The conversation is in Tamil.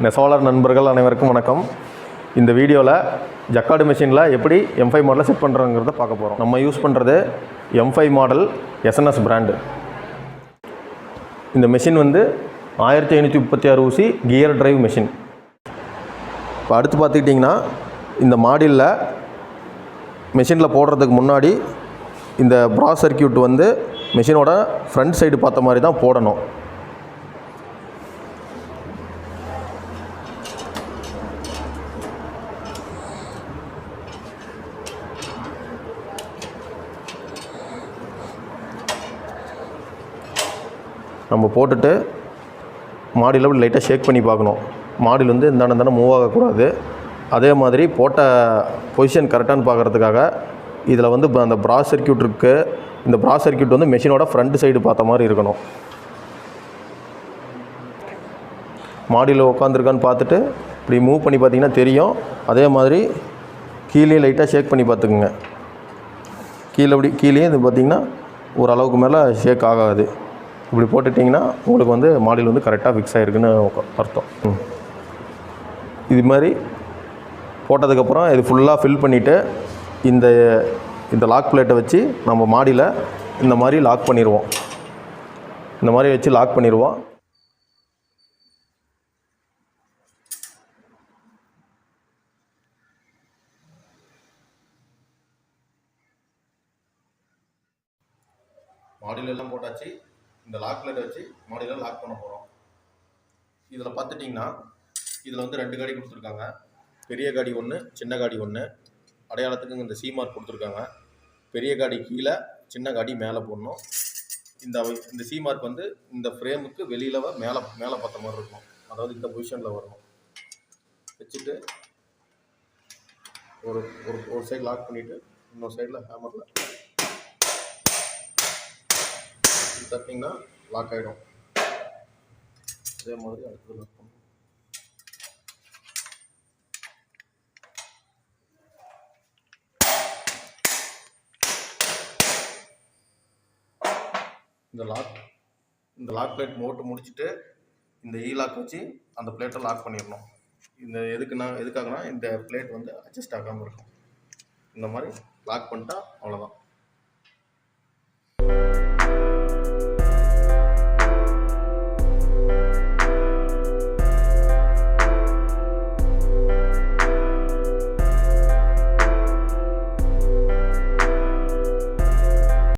நெசவாளர் நண்பர்கள் அனைவருக்கும் வணக்கம். இந்த வீடியோவில் ஜக்கார்டு மெஷினில் எப்படி M5 மாடலை செட் பண்ணுறோங்கிறத பார்க்க போகிறோம். நம்ம யூஸ் பண்ணுறது M5 மாடல் SNS பிராண்டு. இந்த மெஷின் வந்து 1536 ஊசி கியர் டிரைவ் மெஷின். இப்போ அடுத்து பார்த்துக்கிட்டிங்கன்னா இந்த மாடியில் மெஷினில் போடுறதுக்கு முன்னாடி இந்த ப்ராஸ் சர்க்கியூட் வந்து மெஷினோட ஃப்ரண்ட் சைடு பார்த்த மாதிரி தான் போடணும். நம்ம போட்டுட்டு மாடியில் லைட்டாக ஷேக் பண்ணி பார்க்கணும். மாடியில் வந்து இந்தாண்ட மூவ் ஆகக்கூடாது. அதே மாதிரி போட்ட பொசிஷன் கரெக்டானு பார்க்குறதுக்காக இதில் வந்து அந்த ப்ராஸ் சர்க்கியூட் இருக்குது. இந்த ப்ராஸ் சர்க்கியூட் வந்து மெஷினோட ஃப்ரண்ட் சைடு பார்த்த மாதிரி இருக்கணும். மாடியில் உட்காந்துருக்கான்னு பார்த்துட்டு இப்படி மூவ் பண்ணி பார்த்திங்கன்னா தெரியும். அதே மாதிரி கீழே லைட்டாக ஷேக் பண்ணி பார்த்துக்குங்க. கீழே இது பார்த்திங்கன்னா ஓரளவுக்கு மேலே ஷேக் ஆகாது. இப்படி போட்டுட்டிங்கன்னா உங்களுக்கு வந்து மாடியில் வந்து கரெக்டாக ஃபிக்ஸ் ஆகிருக்குன்னு அர்த்தம். இது மாதிரி போட்டதுக்கப்புறம் இது ஃபுல்லாக ஃபில் பண்ணிவிட்டு இந்த லாக் பிளேட்டை வச்சு நம்ம மாடியில் இந்த மாதிரி லாக் பண்ணிடுவோம். இந்த மாதிரி வச்சு லாக் பண்ணிடுவோம். மாடியில் எல்லாம் போட்டாச்சு. இந்த லாக் பிளேட்டை வச்சு மாடியில் லாக் பண்ண போகிறோம். இதில் பார்த்துட்டிங்கன்னா இதில் வந்து 2 காடி கொடுத்துருக்காங்க. பெரிய காடி ஒன்று, சின்ன காடி ஒன்று. அடையாளத்துக்கு இந்த C மார்க் கொடுத்துருக்காங்க. பெரிய காடி கீழே, சின்ன காடி மேலே போடணும். இந்த C மார்க் வந்து இந்த ஃப்ரேமுக்கு வெளியில் மேலே பார்த்த மாதிரி இருக்கும். அதாவது இந்த பொசிஷனில் வரணும். வச்சுட்டு ஒரு சைடு லாக் பண்ணிவிட்டு இன்னொரு சைடில் ஹேமரில் தட்டிங்கன்னா லாக் ஆகிடும். அதே மாதிரி அடுத்தது லாக் பண்ணும். இந்த லாக் பிளேட் போட்டு முடிச்சுட்டு இந்த லாக் வச்சு அந்த பிளேட்டை லாக் பண்ணிடணும். இந்த எதுக்காகனா இந்த பிளேட் வந்து அட்ஜஸ்ட் ஆகாமல் இருக்கும். இந்த மாதிரி லாக் பண்ணிட்டா அவ்வளோதான்.